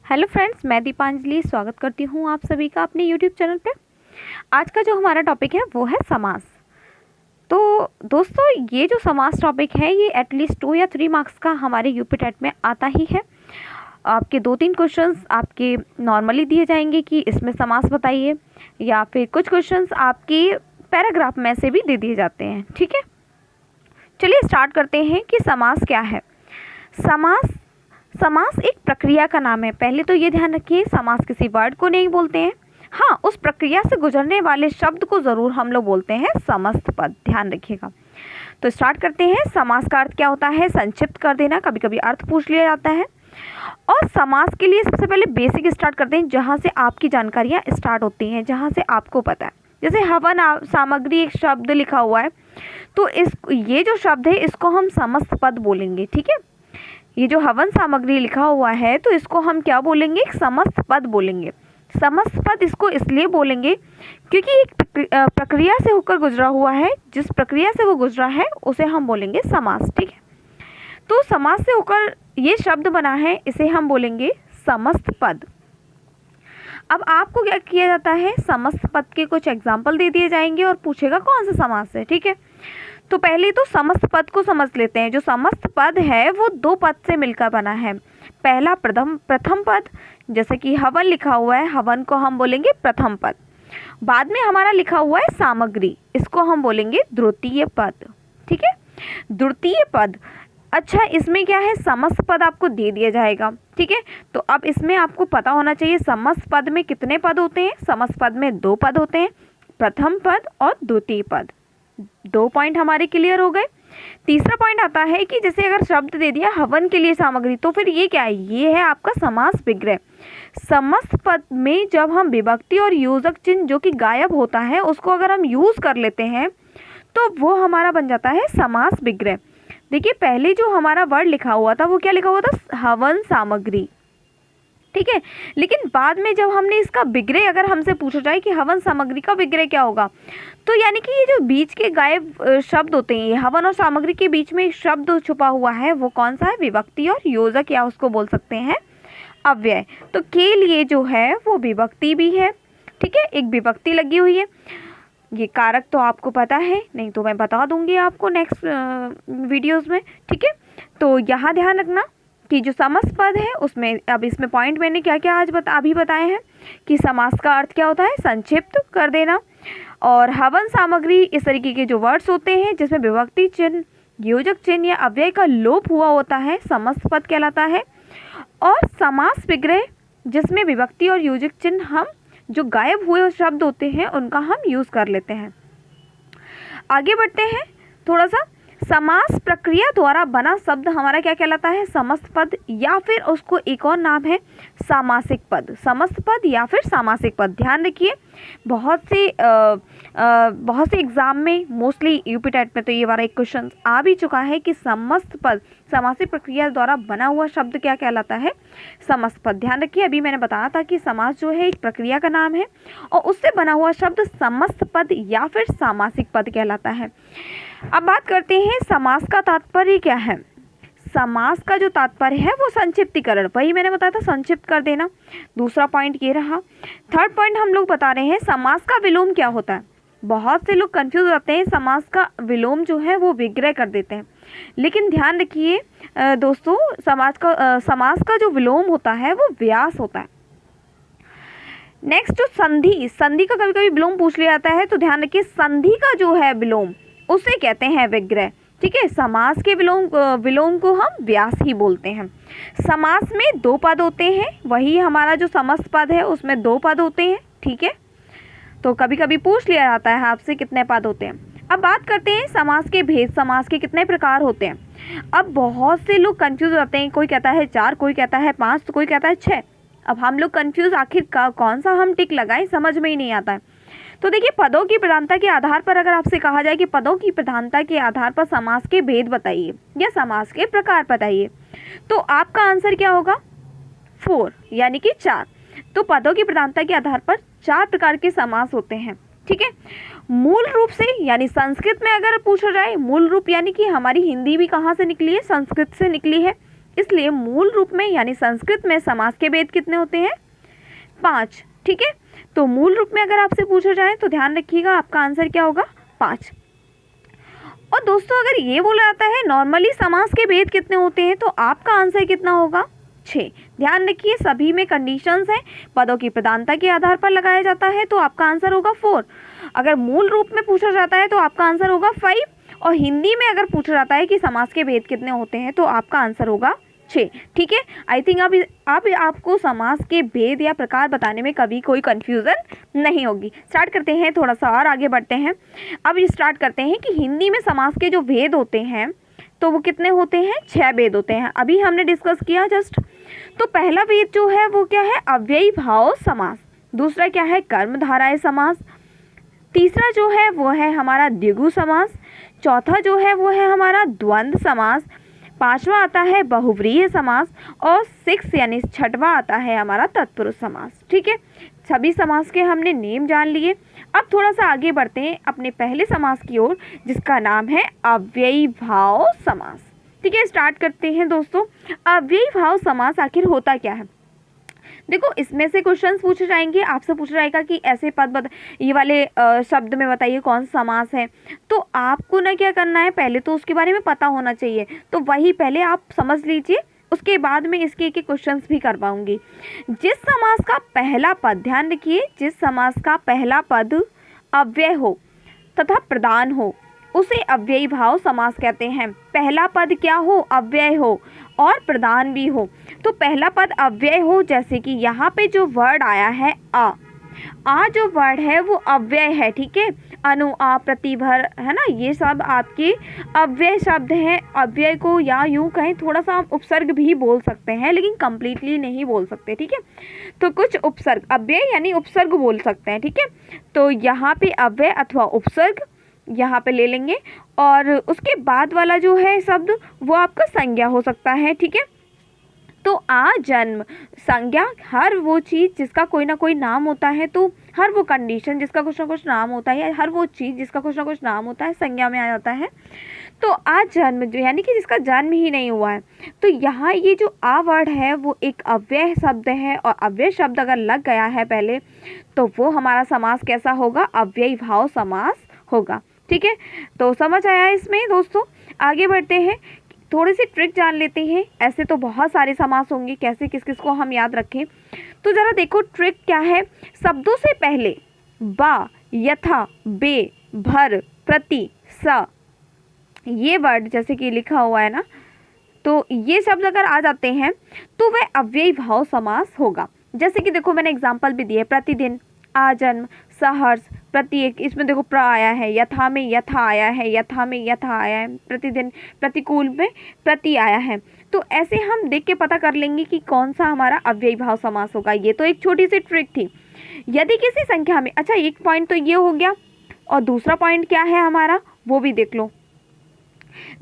Hello friends, मैं दीपांजलि स्वागत करती हूँ आप सभी का अपने यूट्यूब चैनल पे। आज का जो हमारा टॉपिक है वो है समास। तो दोस्तों, ये जो समास टॉपिक है ये एटलीस्ट 2 या 3 मार्क्स का हमारे यूपी टेट में आता ही है। आपके 2-3 क्वेश्चंस आपके नॉर्मली दिए जाएंगे कि इसमें समास बताइए, या फिर कुछ क्वेश्चंस आपके पैराग्राफ में से भी दे दिए जाते हैं। ठीक है, चलिए स्टार्ट करते हैं कि समास क्या है। समास एक प्रक्रिया का नाम है। पहले तो ये ध्यान रखिए, समास किसी वर्ड को नहीं बोलते हैं। हाँ, उस प्रक्रिया से गुजरने वाले शब्द को ज़रूर हम लोग बोलते हैं समस्त पद, ध्यान रखिएगा। तो स्टार्ट करते हैं। समास का अर्थ क्या होता है? संक्षिप्त कर देना। कभी कभी अर्थ पूछ लिया जाता है। और समास के लिए सबसे पहले बेसिक स्टार्ट करते हैं, जहाँ से आपकी जानकारियाँ स्टार्ट होती हैं, जहाँ से आपको पता है। जैसे हवन सामग्री एक शब्द लिखा हुआ है, तो ये जो शब्द है इसको हम समस्त पद बोलेंगे। ठीक है, ये जो हवन सामग्री लिखा हुआ है तो इसको हम क्या बोलेंगे? एक समस्त पद बोलेंगे। समस्त पद इसको इसलिए बोलेंगे क्योंकि एक प्रक्रिया से होकर गुजरा हुआ है। जिस प्रक्रिया से वो गुजरा है उसे हम बोलेंगे समास। ठीक है, तो समास से होकर ये शब्द बना है, इसे हम बोलेंगे समस्त पद। अब आपको क्या किया जाता है? समस्त पद के कुछ एग्जाम्पल दे दिए जाएंगे और पूछेगा कौन सा समास है। ठीक है, तो पहले तो समस्त पद को समझ लेते हैं। जो समस्त पद है वो 2 पद से मिलकर बना है। पहला प्रथम पद, जैसे कि हवन लिखा हुआ है, हवन को हम बोलेंगे प्रथम पद। बाद में हमारा लिखा हुआ है सामग्री, इसको हम बोलेंगे द्वितीय पद। ठीक है, द्वितीय पद। अच्छा, इसमें क्या है? समस्त पद आपको दे दिया जाएगा। ठीक है, तो अब इसमें आपको पता होना चाहिए समस्त पद में कितने पद होते हैं। समस्त पद में 2 पद होते हैं, प्रथम पद और द्वितीय पद। 2 पॉइंट हमारे क्लियर हो गए। तीसरा पॉइंट आता है कि जैसे अगर शब्द दे दिया हवन के लिए सामग्री, तो फिर ये क्या है? ये है आपका समास विग्रह। समस्त पद में जब हम विभक्ति और योजक चिन्ह जो कि गायब होता है उसको अगर हम यूज कर लेते हैं तो वो हमारा बन जाता है समास विग्रह। देखिए, पहले जो हमारा वर्ड लिखा हुआ था वो क्या लिखा हुआ था? हवन सामग्री। ठीक है, लेकिन बाद में जब हमने इसका विग्रह अगर हमसे पूछा जाए कि हवन सामग्री का विग्रह क्या होगा, तो यानी कि ये जो बीच के गायब शब्द होते हैं, हवन और सामग्री के बीच में शब्द छुपा हुआ है, वो कौन सा है? विभक्ति और योजक, या उसको बोल सकते हैं अव्यय। तो के लिए जो है वो विभक्ति भी है। ठीक है, एक विभक्ति लगी हुई है। ये कारक तो आपको पता है, नहीं तो मैं बता दूंगी आपको नेक्स्ट वीडियोज़ में। ठीक है, तो यहाँ ध्यान रखना कि जो समस्त पद है उसमें, अब इसमें पॉइंट मैंने क्या क्या आज अभी बताए हैं कि समास का अर्थ क्या होता है? संक्षिप्त कर देना। और हवन सामग्री, इस तरीके के जो वर्ड्स होते हैं जिसमें विभक्ति चिन्ह, योजक चिन्ह या अव्यय का लोप हुआ होता है, समस्त पद कहलाता है। और समास विग्रह, जिसमें विभक्ति और योजक चिन्ह हम जो गायब हुए शब्द होते हैं उनका हम यूज़ कर लेते हैं। आगे बढ़ते हैं थोड़ा सा। समास प्रक्रिया द्वारा बना शब्द हमारा क्या कहलाता है? समस्त पद, या फिर उसको एक और नाम है सामासिक पद। समस्त पद या फिर सामासिक पद। ध्यान रखिए, बहुत से एग्जाम में, मोस्टली यूपी टेट में तो ये वाला एक क्वेश्चन आ भी चुका है कि समस्त पद सामासिक प्रक्रिया द्वारा बना हुआ शब्द क्या कहलाता है? समस्त पद। ध्यान रखिए, अभी मैंने बताया था कि समास जो है एक प्रक्रिया का नाम है और उससे बना हुआ शब्द समस्त पद या फिर सामासिक पद कहलाता है। अब बात करते हैं समास का तात्पर्य क्या है। समास का जो तात्पर्य है वो संक्षिप्तीकरण, वही मैंने बताया था, संक्षिप्त कर देना। दूसरा पॉइंट ये रहा। थर्ड पॉइंट हम लोग बता रहे हैं समास का विलोम क्या होता है। बहुत से लोग कंफ्यूज होते हैं, समास का विलोम जो है वो विग्रह कर देते हैं, लेकिन ध्यान रखिए दोस्तों, समास का जो विलोम होता है वो व्यास होता है। नेक्स्ट, जो संधि का कभी कभी विलोम पूछ लिया जाता है, तो ध्यान रखिए संधि का जो है विलोम उसे कहते हैं विग्रह। ठीक है, समास के विलोम को हम व्यास ही बोलते हैं। समास में 2 पद होते हैं, वही हमारा जो समस्त पद है उसमें 2 पद होते हैं। ठीक है, तो कभी कभी पूछ लिया जाता है आपसे कितने पद होते हैं। अब बात करते हैं समास के भेद, समास के कितने प्रकार होते हैं। अब बहुत से लोग कंफ्यूज होते हैं, कोई कहता है 4, कोई कहता है 5, तो कोई कहता है 6। अब हम लोग कंफ्यूज, आखिर कौन सा हम टिक लगाएं, समझ में ही नहीं आता है। तो देखिए, पदों की प्रधानता के आधार पर अगर आपसे कहा जाए कि पदों की प्रधानता के आधार पर समास के भेद बताइए या समास के प्रकार बताइए, तो आपका आंसर क्या होगा? 4, यानी कि 4। तो पदों की प्रधानता के आधार पर 4 प्रकार के समास होते हैं। ठीक है, मूल रूप से, यानी संस्कृत में अगर पूछा जाए, मूल रूप यानी कि हमारी हिंदी भी कहाँ से निकली है? संस्कृत से निकली है। इसलिए मूल रूप में यानी संस्कृत में समास के भेद कितने होते हैं? 5। ठीक है, तो मूल रूप में अगर आपसे पूछा जाए तो ध्यान रखिएगा आपका आंसर क्या होगा? 5। और दोस्तों अगर ये बोला जाता है नॉर्मली समास के भेद कितने होते हैं, तो आपका आंसर कितना होगा? 6। ध्यान रखिए सभी में कंडीशंस हैं, पदों की प्रधानता के आधार पर लगाया जाता है तो आपका आंसर होगा 4। अगर मूल रूप में पूछा जाता है तो आपका आंसर होगा 5, और हिंदी में अगर पूछा जाता है कि समास के भेद कितने होते हैं तो आपका आंसर होगा 6। ठीक है, आई थिंक अब आपको समास के भेद या प्रकार बताने में कभी कोई कन्फ्यूज़न नहीं होगी। स्टार्ट करते हैं, थोड़ा सा और आगे बढ़ते हैं। अब ये स्टार्ट करते हैं कि हिंदी में समास के जो भेद होते हैं तो वो कितने होते हैं? 6 भेद होते हैं, अभी हमने डिस्कस किया जस्ट। तो पहला भेद जो है वो क्या है? अव्ययी भाव समास। दूसरा क्या है? कर्मधारय समास। तीसरा जो है वो है हमारा द्विगु समास। चौथा जो है वो है हमारा द्वंद्व समास। पांचवा आता है बहुव्रीहि समास, और 6 यानी छठवां आता है हमारा तत्पुरुष समास। ठीक है, सभी समास के हमने नेम जान लिए। अब थोड़ा सा आगे बढ़ते हैं अपने पहले समास की ओर, जिसका नाम है अव्ययी भाव समास। ठीक है, स्टार्ट करते हैं दोस्तों। अव्ययी भाव समास आखिर होता क्या है? देखो इसमें से क्वेश्चंस पूछे जाएंगे, आपसे पूछा जाएगा कि ऐसे पद ये वाले शब्द में बताइए कौन सा समास है। तो आपको ना क्या करना है, पहले तो उसके बारे में पता होना चाहिए, तो वही पहले आप समझ लीजिए, उसके बाद में इसके एक क्वेश्चंस भी करवाऊंगी। जिस समास का पहला पद, ध्यान रखिए, जिस समास का पहला पद अव्यय हो तथा प्रधान हो उसे अव्ययी भाव समास कहते हैं। पहला पद क्या हो? अव्यय हो और प्रधान भी हो। तो पहला पद अव्यय हो, जैसे कि यहाँ पे जो वर्ड आया है आ जो वर्ड है वो अव्यय है। ठीक है, अनु, आ, प्रतिभर, है ना, ये सब आपके अव्यय शब्द हैं। अव्यय को या यूं कहें थोड़ा सा आप उपसर्ग भी बोल सकते हैं, लेकिन कंप्लीटली नहीं बोल सकते। ठीक है, तो कुछ उपसर्ग, अव्यय यानी उपसर्ग बोल सकते हैं। ठीक है, तो यहाँ पे अव्यय अथवा उपसर्ग यहाँ पे ले लेंगे, और उसके बाद वाला जो है शब्द वो आपका संज्ञा हो सकता है। ठीक है, तो जन्म संज्ञा, हर वो चीज़ जिसका कोई ना कोई नाम होता है, तो हर वो कंडीशन जिसका कुछ ना कुछ नाम होता है, हर वो चीज़ जिसका कुछ ना कुछ नाम होता है संज्ञा में आ जाता है। तो जन्म जो यानी कि जिसका जन्म ही नहीं हुआ है, तो यहाँ ये जो वर्ड है वो एक अव्यय शब्द है, और अव्यय शब्द अगर लग गया है पहले तो वो हमारा समास कैसा होगा? अव्ययी भाव समास होगा। ठीक है, तो समझ आया इसमें दोस्तों। आगे बढ़ते हैं, थोड़ी सी ट्रिक जान लेते हैं। ऐसे तो बहुत सारे समास होंगे, कैसे किस किस को हम याद रखें, तो ज़रा देखो ट्रिक क्या है। शब्दों से पहले बा, यथा, बे, भर, प्रति, स, ये वर्ड जैसे कि लिखा हुआ है ना, तो ये शब्द अगर आ जाते हैं तो वह अव्ययी भाव समास होगा। जैसे कि देखो मैंने एग्जाम्पल भी दिए, प्रतिदिन, आजन्म, सहर्ष, प्रत्येक, इसमें देखो प्र आया है, यथा में यथा आया है, यथा में यथा आया है, प्रतिदिन, प्रतिकूल में प्रति आया है। तो ऐसे हम देख के पता कर लेंगे कि कौन सा हमारा अव्ययी भाव समास होगा। ये तो एक छोटी सी ट्रिक थी। यदि किसी संख्या में, अच्छा एक पॉइंट तो ये हो गया, और दूसरा पॉइंट क्या है हमारा वो भी देख लो।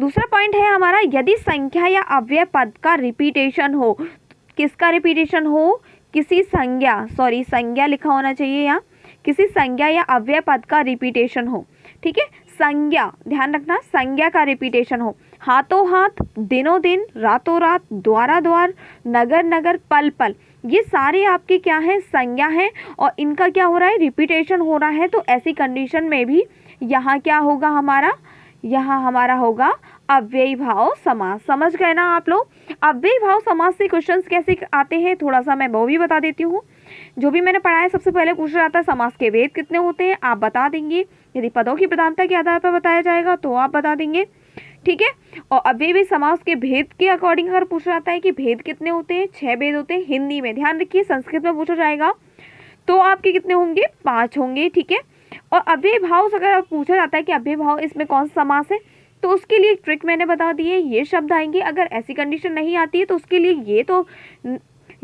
दूसरा पॉइंट है हमारा, यदि संख्या या अव्यय पद का रिपीटेशन हो। किसका रिपीटेशन हो? किसी संज्ञा, सॉरी संज्ञा लिखा होना चाहिए यहाँ, किसी संज्ञा या अव्यय पद का रिपीटेशन हो। ठीक है, संज्ञा, ध्यान रखना, संज्ञा का रिपीटेशन हो। हाथों हाथ, दिनों दिन, रातों रात, द्वारा द्वार, नगर नगर, पल पल, ये सारे आपके क्या हैं? संज्ञा हैं, और इनका क्या हो रहा है? रिपीटेशन हो रहा है। तो ऐसी कंडीशन में भी यहाँ क्या होगा हमारा? यहाँ हमारा होगा अव्ययी भाव समास। समझ गए ना आप लोग? अव्ययी भाव समास से क्वेश्चंस कैसे आते हैं थोड़ा सा मैं वो भी बता देती हूँ। जो भी मैंने पढ़ा है, सबसे पहले पूछा जाता है समास के भेद कितने होते हैं, आप बता देंगे। यदि पदों की प्रधानता के आधार पर बताया जाएगा तो आप बता देंगे। ठीक है, और अव्ययी समास के भेद के अकॉर्डिंग अगर पूछा जाता है कि भेद कितने होते हैं, 6 भेद होते हैं हिंदी में। ध्यान रखिए, संस्कृत में पूछा जाएगा तो आपके कितने होंगे? 5 होंगे। ठीक है, और अव्ययी भाव से अगर पूछा जाता है कि अव्ययी भाव इसमें कौन सा समास है, तो उसके लिए एक ट्रिक मैंने बता दी है, ये शब्द आएंगे। अगर ऐसी कंडीशन नहीं आती है तो उसके लिए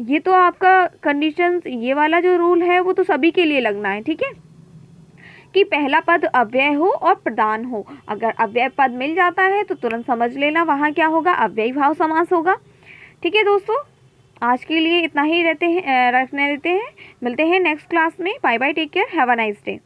ये तो आपका कंडीशन, ये वाला जो रूल है वो तो सभी के लिए लगना है। ठीक है, कि पहला पद अव्यय हो और प्रधान हो। अगर अव्यय पद मिल जाता है तो तुरंत समझ लेना वहाँ क्या होगा? अव्ययी भाव समास होगा। ठीक है दोस्तों, आज के लिए इतना ही रखने देते हैं। मिलते हैं नेक्स्ट क्लास में। Bye bye, take care, have a nice day.